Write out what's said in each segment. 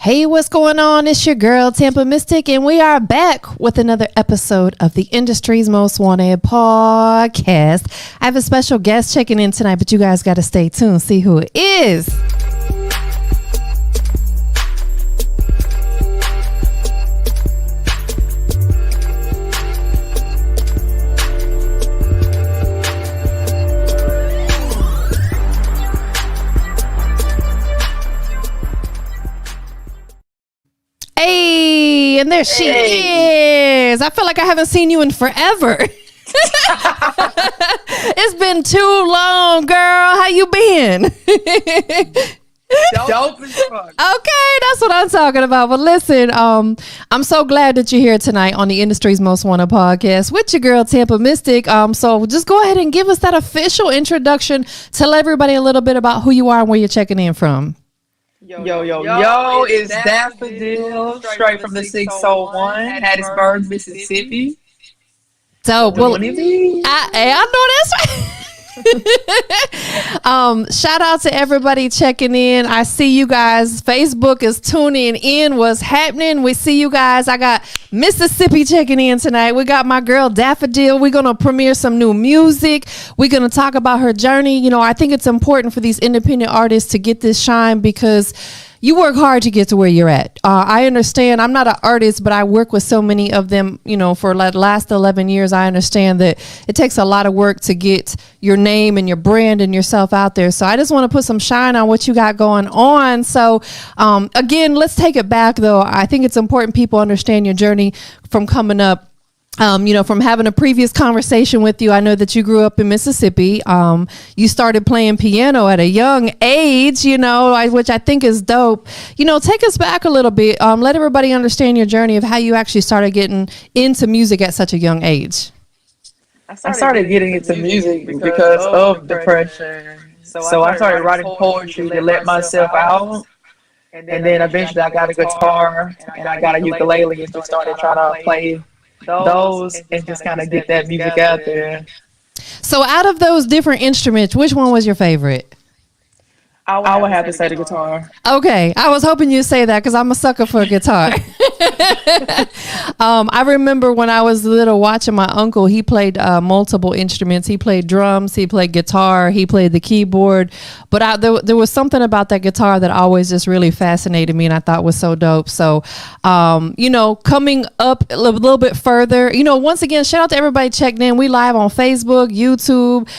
Hey, what's going on? It's your girl, Tampa Mystic, and we are back with another episode of the industry's most wanted podcast. I have a special guest checking in tonight, but you guys got to stay tuned, see who it is. Hey, and there she is. I feel like I haven't seen you in forever. It's been too long, girl. How you been? Dope as fuck. Okay, that's what I'm talking about. But listen, I'm so glad that you're here tonight on the industry's most wanted podcast with your girl Tampa Mystic. So just go ahead and give us that official introduction. Tell everybody a little bit about who you are and where you're checking in from. Yo, it's DaphoDILL, straight from the 601, Hattiesburg, Mississippi. So, well, I know that's right. Shout out to everybody checking in. I see you guys. Facebook is tuning in. What's happening? We see you guys. I got Mississippi checking in tonight. We got my girl DaphoDILL. We're going to premiere some new music. We're going to talk about her journey. You know, I think it's important for these independent artists to get this shine because you work hard to get to where you're at. I understand. I'm not an artist, but I work with so many of them, you know, for the last 11 years. I understand that it takes a lot of work to get your name and your brand and yourself out there. So I just want to put some shine on what you got going on. So again, let's take it back, though. I think it's important people understand your journey from coming up. You know, from having a previous conversation with you, I know that you grew up in Mississippi. You started playing piano at a young age, you know, which I think is dope. You know, take us back a little bit. Let everybody understand your journey of how you actually started getting into music at such a young age. I started getting into music because of depression. So I started writing poetry to let myself out. And then eventually I got a guitar and I got a ukulele and just started trying to play those and just kind of get that music out there. So out of those different instruments, which one was your favorite? I would have to say the guitar. Okay, I was hoping you'd say that because I'm a sucker for a guitar. I remember when I was little watching my uncle, he played multiple instruments. He played drums, he played guitar, he played the keyboard. But there was something about that guitar that always just really fascinated me and I thought was so dope. So, you know, coming up a little bit further, you know, once again, shout out to everybody checking in. We live on Facebook, YouTube,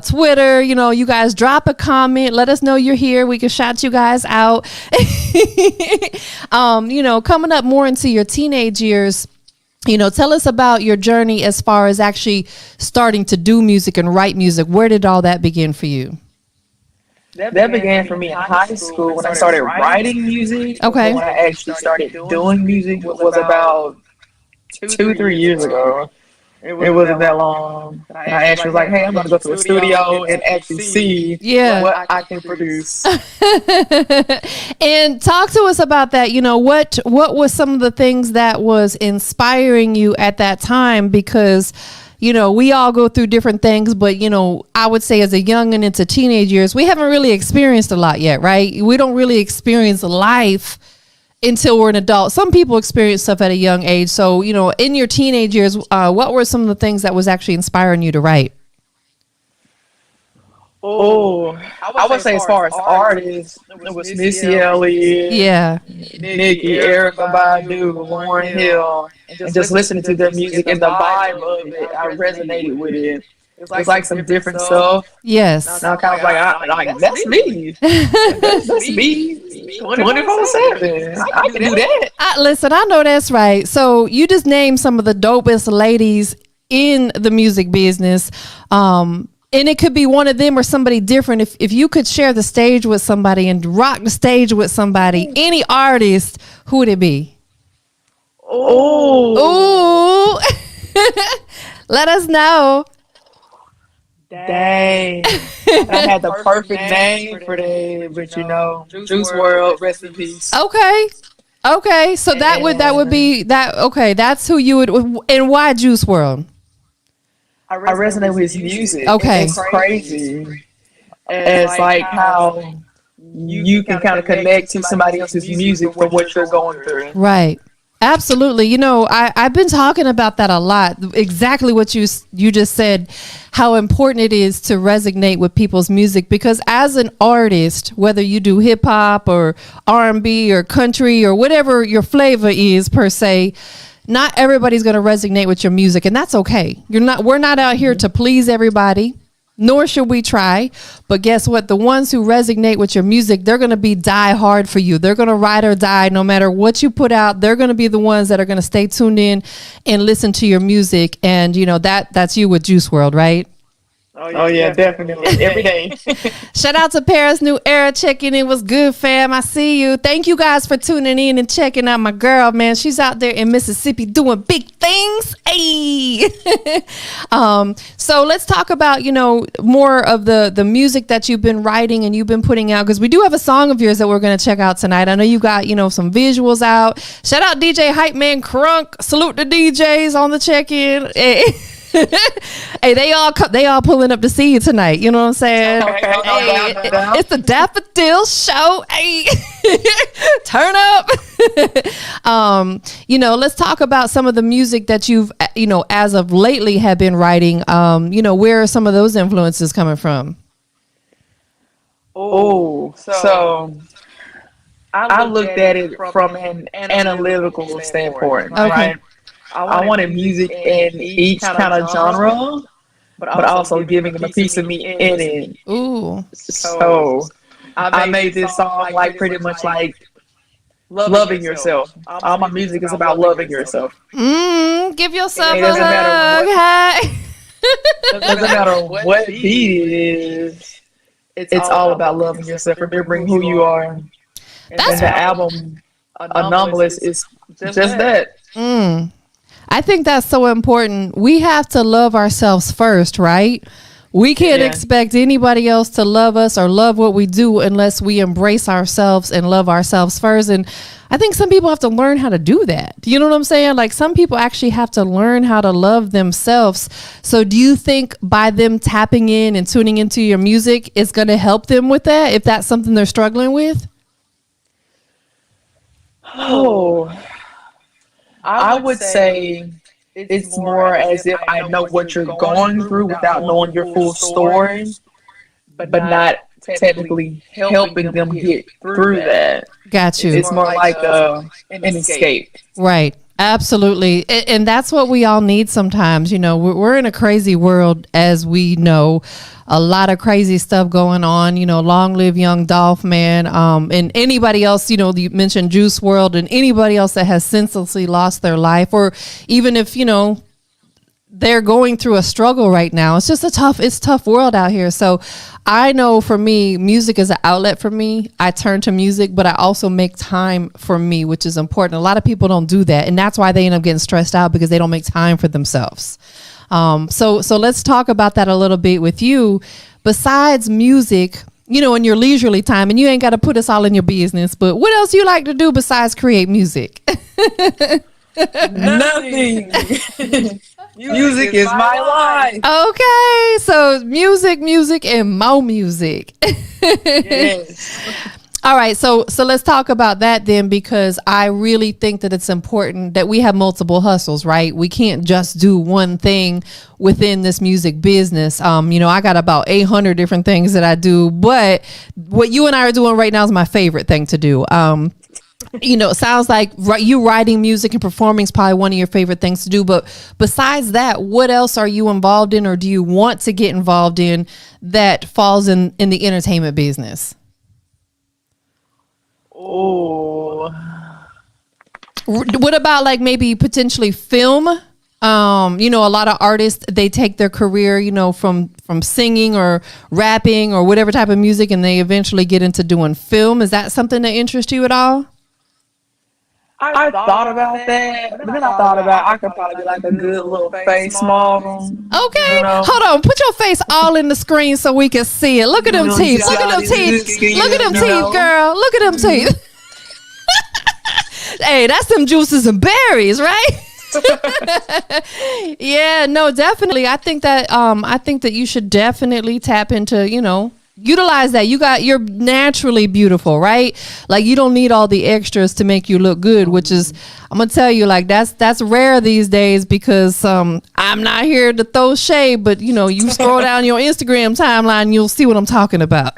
Twitter. You know, you guys drop a comment. Let us know you're here. We can shout you guys out. You know, coming up more into your teenage years, you know, tell us about your journey as far as actually starting to do music and write music. Where did all that begin for you? That began for me in high school when I started writing music. Okay. When I actually started doing music was about 2-3 years ago. It wasn't that long. I actually was like, hey, I'm going to go to the studio and actually see what I can produce. And talk to us about that. You know, what was some of the things that was inspiring you at that time? Because, you know, we all go through different things, but, you know, I would say as a young and into teenage years, we haven't really experienced a lot yet, right? We don't really experience life until we're an adult. Some people experience stuff at a young age. So, you know, in your teenage years, what were some of the things that was actually inspiring you to write? Oh, I would say as far as artists, it was Missy Elliott, Nicki, Erykah Badu, Lauryn Hill, and just listening to their music and the vibe of it, I resonated with it. It's like some different stuff. Yes. Now kind of like that's me. That's me. 24/7. I can do that. Listen, I know that's right. So you just named some of the dopest ladies in the music business. And it could be one of them or somebody different. If you could share the stage with somebody and rock the stage with somebody, any artist, who would it be? Oh. Ooh. Let us know. Dang. I had the perfect name for that, but you know, Juice WRLD, rest in peace. Okay. So that would be that. Okay, that's who you would. And why Juice WRLD? I resonate with his music. Okay. It's crazy. It's like how you can kind of connect to somebody else's music for what you're going through. Right. Absolutely. I've been talking about that a lot. Exactly what you just said, how important it is to resonate with people's music, because as an artist, whether you do hip hop or R&B or country or whatever your flavor is per se, not everybody's going to resonate with your music, and that's okay. We're not out here to please everybody. Nor should we try. But guess what? The ones who resonate with your music, they're going to be die hard for you. They're going to ride or die no matter what you put out. They're going to be the ones that are going to stay tuned in and listen to your music. And, that's you with Juice WRLD, right? Oh yeah, definitely. Every day. Shout out to Paris New Era checking in. What's good, fam? I see you. Thank you guys for tuning in and checking out my girl, man. She's out there in Mississippi doing big things. Hey. So let's talk about, more of the music that you've been writing and you've been putting out, because we do have a song of yours that we're going to check out tonight. I know you got, some visuals out. Shout out DJ Hype Man Crunk. Salute the DJs on the check-in. Hey. Hey, they all pulling up to see you tonight. You know what I'm saying? Okay, hey, it's the DaphoDILL show. Hey, turn up. Let's talk about some of the music that you've, as of lately have been writing. Where are some of those influences coming from? So I looked at it from an analytical standpoint, right? I wanted music in each kind of genre, but also giving them a piece of me in it. Ooh. So I made this song pretty much loving yourself. All my music is about loving yourself. Give yourself a hug. It doesn't matter what beat it is. It's all about loving yourself, remembering who you are. And the album Anomalous is just that. I think that's so important. We have to love ourselves first, right? We can't expect anybody else to love us or love what we do unless we embrace ourselves and love ourselves first. And I think some people have to learn how to do that. You know what I'm saying? Some people actually have to learn how to love themselves. So do you think by them tapping in and tuning into your music is going to help them with that, if that's something they're struggling with? I would say it's more as if I know what you're going through without knowing your full story, but not technically helping them get through that. Got you. It's more like an escape. Right. Absolutely. And that's what we all need sometimes. We're in a crazy world, as we know. A lot of crazy stuff going on. Long live young Dolph, man. And anybody else, you mentioned Juice WRLD, and anybody else that has senselessly lost their life, or even if, they're going through a struggle right now. It's just it's tough world out here. So I know for me, music is an outlet for me. I turn to music, but I also make time for me, which is important. A lot of people don't do that. And that's why they end up getting stressed out, because they don't make time for themselves. So let's talk about that a little bit with you. Besides music, in your leisurely time, and you ain't got to put us all in your business, but what else you like to do besides create music? Nothing. Music is my life. Okay, so music, and more music. Yes. All right, so let's talk about that then, because I really think that it's important that we have multiple hustles, right? We can't just do one thing within this music business. I got about 800 different things that I do, but what you and I are doing right now is my favorite thing to do. It sounds like you writing music and performing is probably one of your favorite things to do. But besides that, what else are you involved in, or do you want to get involved in that falls in the entertainment business? Oh. What about maybe potentially film? A lot of artists, they take their career, from singing or rapping or whatever type of music, and they eventually get into doing film. Is that something that interests you at all? I thought about that, but then I thought about I could probably be a good little face model. Okay, hold on. Put your face all in the screen so we can see it. Look at them teeth. Look at them teeth. Look at them teeth, girl. Look at them teeth. Hey, that's them juices and berries, right? Yeah, no, definitely. I think that you should definitely tap into, utilize that. You're naturally beautiful, right? Like you don't need all the extras to make you look good, which is, I'm gonna tell you, like that's rare these days, because I'm not here to throw shade, but you scroll down your Instagram timeline, you'll see what I'm talking about.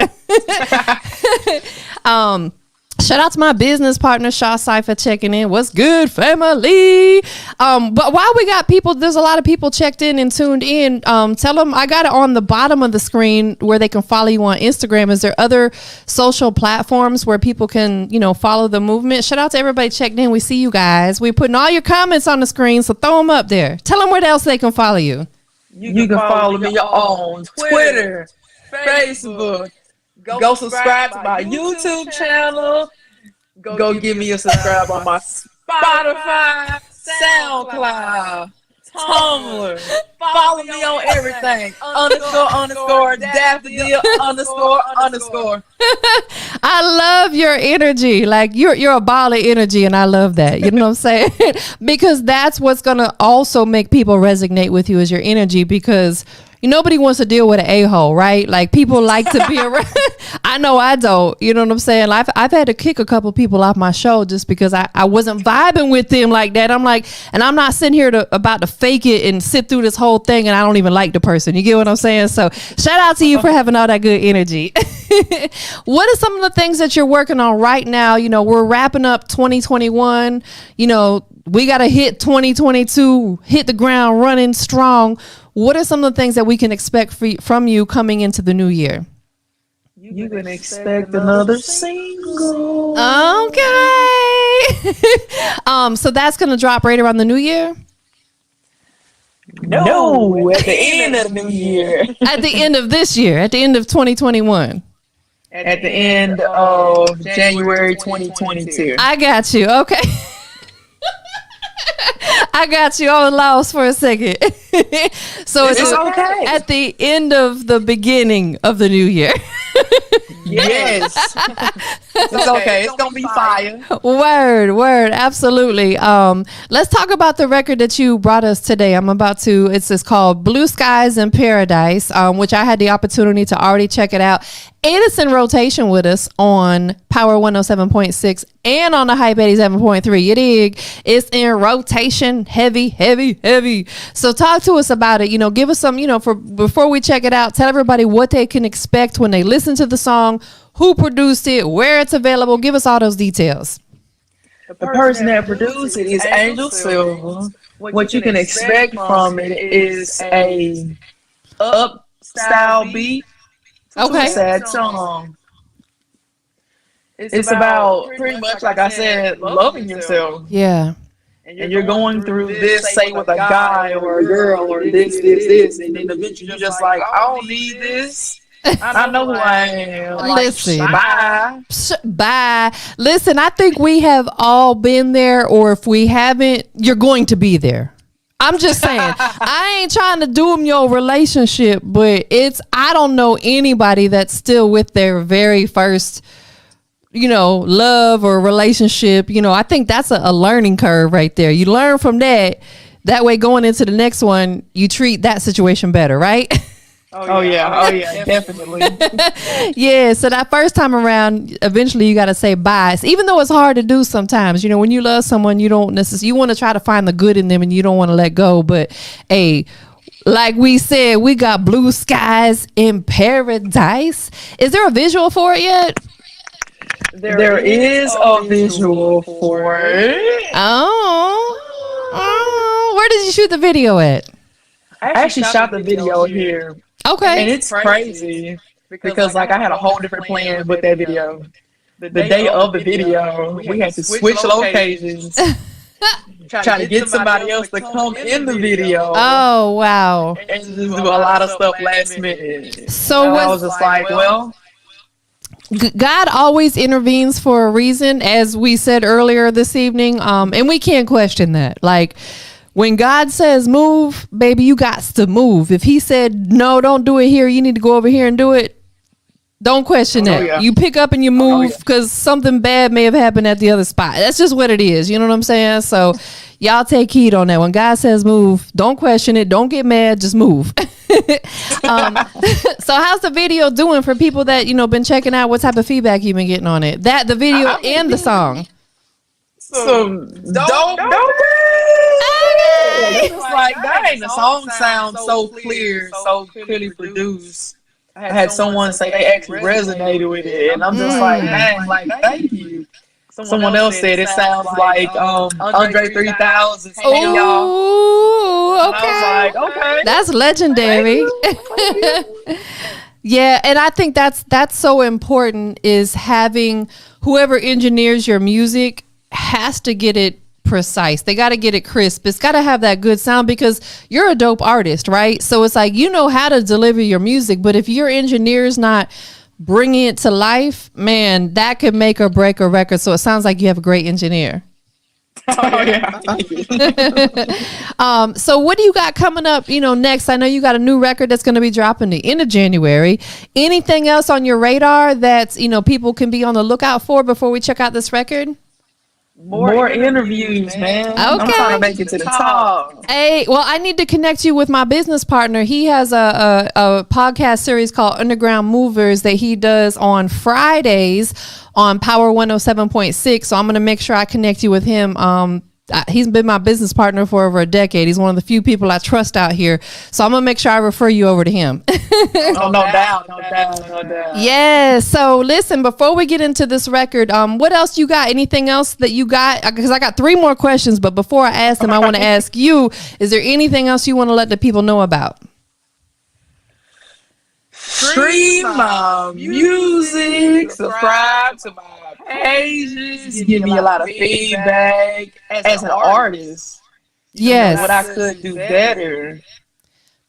Shout out to my business partner, Shaw Cypher, checking in. What's good, family? But while we got people, there's a lot of people checked in and tuned in. Tell them I got it on the bottom of the screen where they can follow you on Instagram. Is there other social platforms where people can, follow the movement? Shout out to everybody checked in. We see you guys. We're putting all your comments on the screen, so throw them up there. Tell them where else they can follow you. You can follow me on Twitter, Facebook. Go subscribe to my YouTube channel. Go give me a subscribe on my Spotify, SoundCloud, Tumblr. Follow me on everything. __ DaphoDILL __ I love your energy. Like you're a ball of energy, and I love that. You know what I'm saying? Because that's what's gonna also make people resonate with you, is your energy, because nobody wants to deal with an a-hole, right? Like people like to be around. I know I don't. You know what I'm saying? I've had to kick a couple people off my show just because I wasn't vibing with them like that. I'm like, and I'm not sitting here about to fake it and sit through this whole thing, and I don't even like the person. You get what I'm saying? So shout out to you for having all that good energy. What are some of the things that you're working on right now? We're wrapping up 2021. We got to hit 2022, hit the ground running strong. What are some of the things that we can expect from you coming into the new year? You can expect another single. Okay. So that's going to drop right around the new year? No, at the end of the new year. At the end of this year, at the end of 2021. At the end of January 2022. I got you. Okay. I got you. I was lost for a second. So it's okay. At the end of the beginning of the new year. Yes. It's okay. It's gonna be fire. Word. Absolutely. Let's talk about the record that you brought us today. It's called Blue Skies in Paradise, which I had the opportunity to already check it out. And it's in rotation with us on Power 107.6 and on the Hype 87.3. You dig? It's in rotation, heavy. So talk to us about it. Give us some, before we check it out, tell everybody what they can expect when they listen to the song, who produced it, where it's available. Give us all those details. The person that produced it is Angel Silver. What you can expect from it is a up style beat. Okay. Sad song. It's about pretty much, like I said, loving yourself. Yeah. And you're going through this, say with a guy or a girl or this, and then eventually you're just like, I don't need this. I know who I am. Listen, bye. Listen, I think we have all been there, or if we haven't, you're going to be there. I'm just saying, I ain't trying to doom your relationship, but I don't know anybody that's still with their very first, love or relationship. I think that's a learning curve right there. You learn from that. That way, going into the next one, you treat that situation better, right? Oh yeah, definitely. Yeah, so that first time around, eventually you got to say bye. Even though it's hard to do sometimes, when you love someone, you don't necessarily, you want to try to find the good in them and you don't want to let go. But hey, like we said, we got Blue Skies in Paradise. Is there a visual for it yet? There is a visual for it. Oh, where did you shoot the video at? I actually shot the video here. Okay. And it's crazy because like I had a whole different plan with that video. The day of the video, we had to switch locations. Try to get somebody else to come in the video. Oh, wow. And just do a lot of stuff last minute. So I was just like, well, God always intervenes for a reason, as we said earlier this evening. And we can't question that. Like, when God says move, baby, you got to move. If he said, no, don't do it here, you need to go over here and do it, Don't question that. Yeah. You pick up and you move because something bad may have happened at the other spot. That's just what it is. You know what I'm saying? So y'all take heed on that. When God says move, don't question it. Don't get mad. Just move. So how's the video doing for people that, been checking out? What type of feedback you been getting on it? The video and the song. Some dope. It's like, dang, the song sounds so clear, so clearly produced. I had someone say they actually resonated with it, and I'm just like, man, like, thank you. Someone else said it sounds like Andre 3000. Oh, okay. I was like, okay, that's legendary. Yeah, and I think that's so important, is having whoever engineers your music has to get it precise. They got to get it crisp. It's got to have that good sound, because you're a dope artist, right? So it's like, how to deliver your music, but if your engineer's not bringing it to life, man, that could make or break a record. So it sounds like you have a great engineer. Oh, yeah. Thank you. So what do you got coming up, next? I know you got a new record that's going to be dropping the end of January. Anything else on your radar that, people can be on the lookout for before we check out this record? More interviews, man. Okay. I'm trying to make it to the top. Hey, well, I need to connect you with my business partner. He has a podcast series called Underground Movers that he does on Fridays on Power 107.6. So I'm going to make sure I connect you with him. He's been my business partner for over a decade. He's one of the few people I trust out here. So I'm going to make sure I refer you over to him. No doubt. Yeah. So listen, before we get into this record, what else you got? Anything else that you got? Because I got 3 more questions, but before I ask them, I want to ask you, is there anything else you want to let the people know about? Stream my music, subscribe to my pages, give me a lot of feedback as an artist. Yes. What I could do better.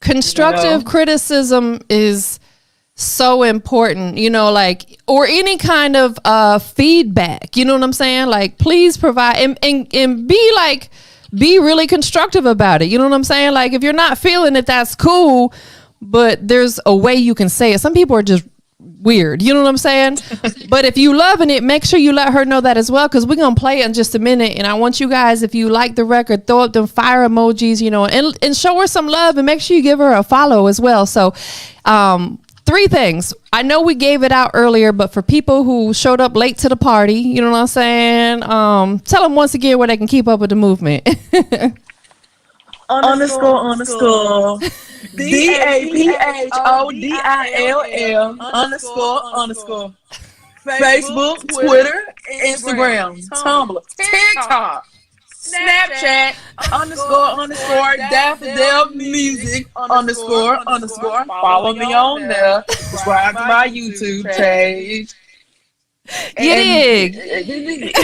Constructive criticism is so important, or any kind of feedback, you know what I'm saying? Like, please provide and be really constructive about it. You know what I'm saying? Like, if you're not feeling it, that's cool, but there's a way you can say it. Some people are just weird, you know what I'm saying? But if you loving it, make sure you let her know that as well, because we're gonna play it in just a minute, and I want you guys, if you like the record, throw up them fire emojis, and show her some love, and make sure you give her a follow as well. So 3 things. I know we gave it out earlier, but for people who showed up late to the party, you know what I'm saying, tell them once again where they can keep up with the movement. __ DaphoDILL _ Facebook, Twitter, Instagram, Tumblr, TikTok, Snapchat _ DaphoDILL music _ follow me on there. Subscribe to my YouTube page. You dig?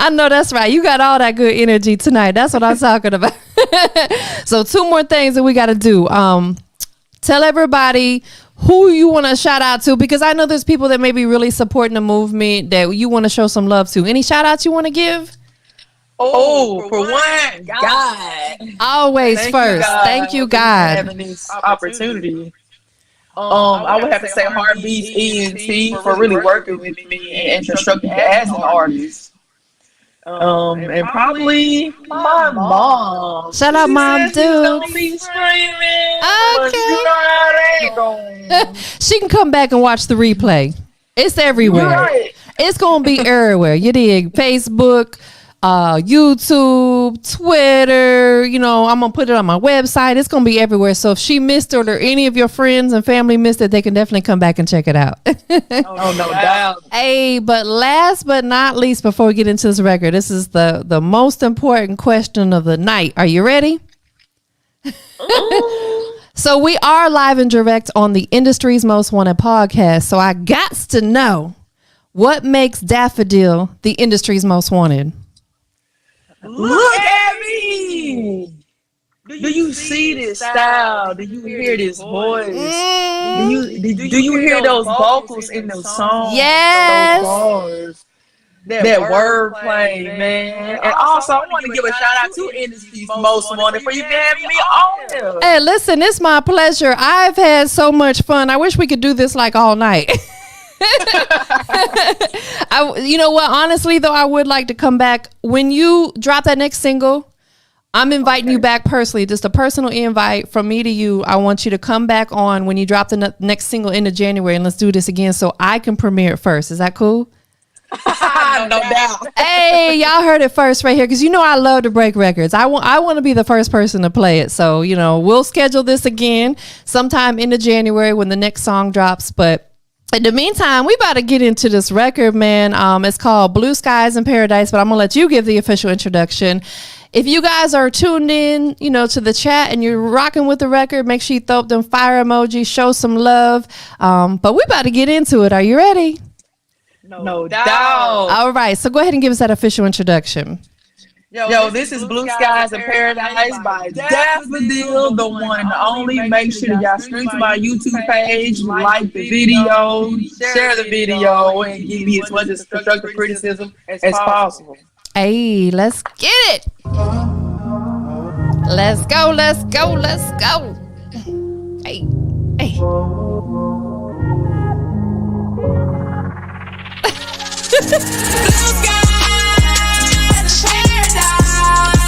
I know that's right. You got all that good energy tonight. That's what I'm talking about. So 2 more things that we got to do. Tell everybody who you want to shout out to, because I know there's people that may be really supporting the movement that you want to show some love to. Any shout outs you want to give? For one, God. Always first. Thank you, God. Having this opportunity. I would have to say Heartbeats ENT for really working with me and instructing me as an artist. And probably my mom. Shout out, Mom, Don't dude. be screaming. Okay. You know how it ain't going. She can come back and watch the replay. It's everywhere. Right. It's gonna be everywhere. You dig? Facebook, YouTube, Twitter, I'm gonna put it on my website. It's gonna be everywhere. So if she missed it, or any of your friends and family missed it, they can definitely come back and check it out. Oh, no doubt. Hey, but last but not least, before we get into this record, this is the most important question of the night. Are you ready? So we are live and direct on the industry's most wanted podcast. So I got to know, what makes DaphoDILL the industry's most wanted? Look at me. Do you see this style? Do you hear this voice? Do you hear those vocals in those songs? Yes. Those bars? that wordplay, man. And also, I want to give a shout out to Industry's Most Wanted for even having me on here. Hey, listen, it's my pleasure. I've had so much fun. I wish we could do this like all night. You know what? Honestly, though, I would like to come back when you drop that next single. I'm inviting you back personally, just a personal invite from me to you. I want you to come back on when you drop the next single into January, and let's do this again so I can premiere it first. Is that cool? No doubt. Hey, y'all heard it first right here, because you know I love to break records. I want to be the first person to play it. So, you know, we'll schedule this again sometime into January when the next song drops. But in the meantime, we about to get into this record, man. It's called Blue Skies in Paradise, but I'm going to let you give the official introduction. If you guys are tuned in, you know, to the chat and you're rocking with the record, make sure you throw up them fire emojis, show some love. But we about to get into it. Are you ready? No doubt. All right. So go ahead and give us that official introduction. Yo, this is Blue Skies in Paradise by DaphoDILL, the one and only. Make sure y'all stream to my YouTube page, like the video, share the video, and give me as much as constructive criticism as possible. Hey, let's get it. Let's go, let's go, let's go. Hey, hey. Blue skies, paradise,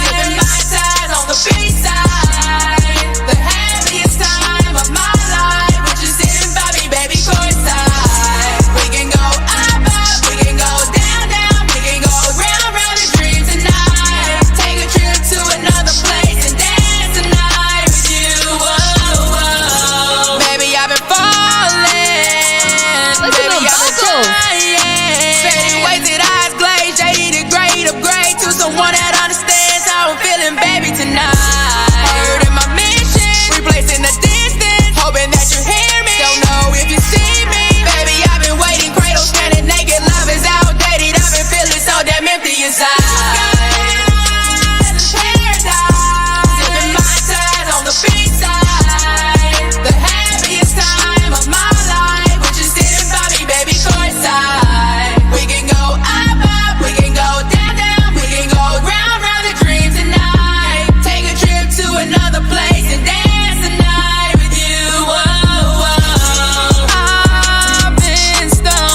sipping my side on the beachside. The happiest time of my life, which is sitting by me, baby, courtside. We can go up, up, we can go down, down, we can go round, round the dream tonight. Take a trip to another place and dance tonight with you. Whoa, whoa. Baby, I've been falling. Baby, I've been trying. Wasted eyes glazed, shady to great upgrade to someone that understands how I'm feeling, baby, tonight. Heard in my mission, replacing the distance, hoping that you hear me. Don't know if you see me, baby. I've been waiting, cradle standing naked. Love is outdated. I've been feeling so damn empty inside. Paradise, sipping my side on the beachside. The happiest time of my life, which is sitting by me, baby, courtside. We can go up, up, we can go down, down, we can go round, round the dream tonight. Take a trip to another place and dance tonight with you. Whoa, whoa. I've been stumbling,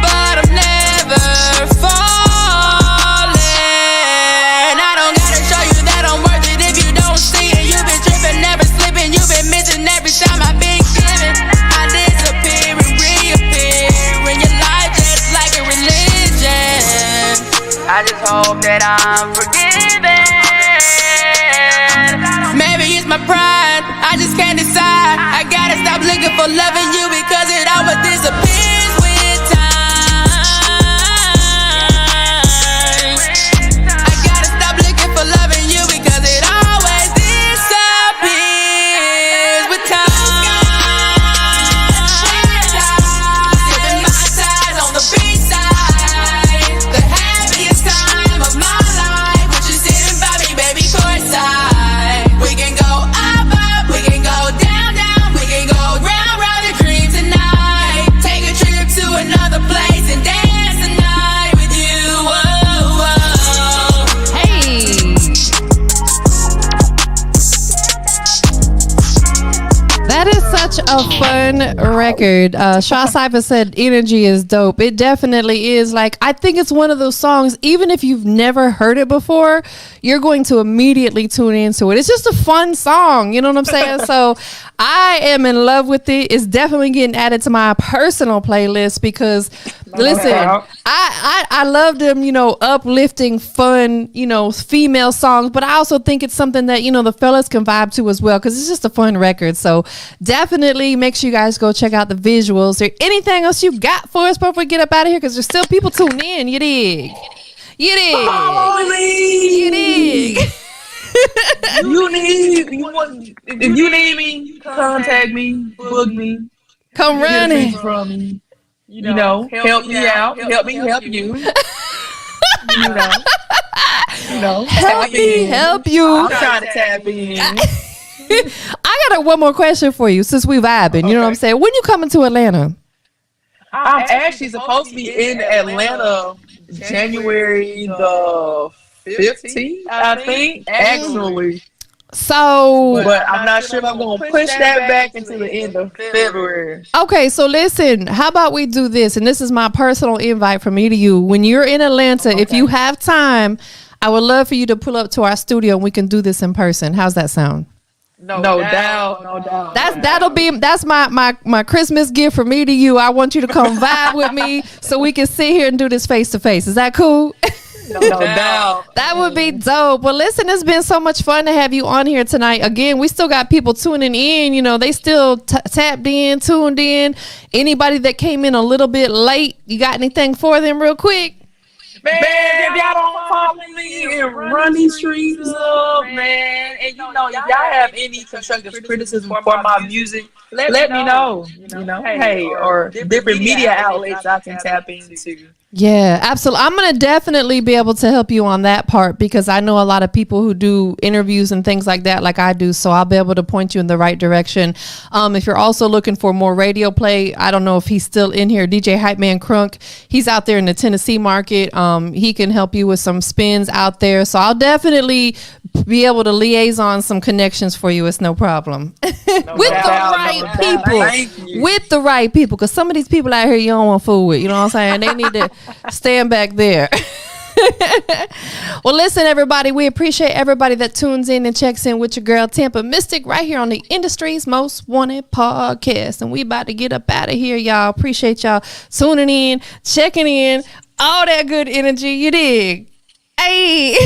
but I'm never falling. I don't gotta show you that I'm worth it if you don't see it. You've been tripping, never slipping, you've been missing every time I've been giving. I disappear and reappear in your life just like a religion. I just hope that I'm forgiven. Maybe it's my pride, I just can't decide. I gotta stop looking for loving you because it always disappears with time. I gotta stop looking for loving you because it always disappears with time. Sipping my side on the beachside. The happiest time of my life, which is sitting by me, baby, courtside. We can go up, up, we can go down, down, we can go round, round the dream tonight. Take a trip to another place and dance tonight with you. Whoa, whoa. Hey. That is such a fun record. Shaw Cypher said energy is dope. It definitely is. Like, I think it's one of those songs, even if you've never heard it before, you're going to immediately tune into it. It's just a fun song. You know what I'm saying? So I am in love with it. It's definitely getting added to my personal playlist because, listen, I love them, you know, uplifting, fun, you know, female songs. But I also think it's something that, you know, the fellas can vibe to as well because it's just a fun record. So definitely make sure you guys go check out the visuals. Is there anything else you got for us before we get up out of here? Because there's still people tuning in. You dig? You dig? You dig? If you need me, contact me, book me, come running from me. You know, help me out, help me help you. help me help you. I'm trying to tap in. I got one more question for you since we vibing. You know what I'm saying? When you coming to Atlanta? I'm actually supposed to be in Atlanta January the 15th, I think, actually. So, But I'm not sure if I'm going to push that back into the end of February. okay, so listen, how about we do this? And this is my personal invite from me to you. When you're in Atlanta, if you have time, I would love for you to pull up to our studio and we can do this in person. How's that sound? No doubt. That's my Christmas gift from me to you. I want you to come vibe with me so we can sit here and do this face to face. Is that cool? No doubt. That would be dope. Well, listen, it's been so much fun to have you on here tonight. Again, we still got people tuning in. You know, they still tapped in, tuned in. Anybody that came in a little bit late, you got anything for them real quick? Man, if y'all don't follow me and run these streams up, man, and you know, if y'all have any constructive criticism for my music, let me know. You know, hey, or different media outlets I can tap into. Yeah, absolutely. I'm going to definitely be able to help you on that part because I know a lot of people who do interviews and things like that, like I do. So I'll be able to point you in the right direction. If you're also looking for more radio play, I don't know if he's still in here. DJ Hype Man Crunk, he's out there in the Tennessee market. He can help you with some spins out there. So I'll definitely be able to liaison some connections for you. It's no problem. With the right people. With the right people. Because some of these people out here you don't want food with. You know what I'm saying? They need to stand back there. Well, listen, everybody, we appreciate everybody that tunes in and checks in with your girl Tampa Mystic right here on the industry's most wanted podcast. And we about to get up out of here, y'all. Appreciate y'all tuning in, checking in, all that good energy. You dig? Hey.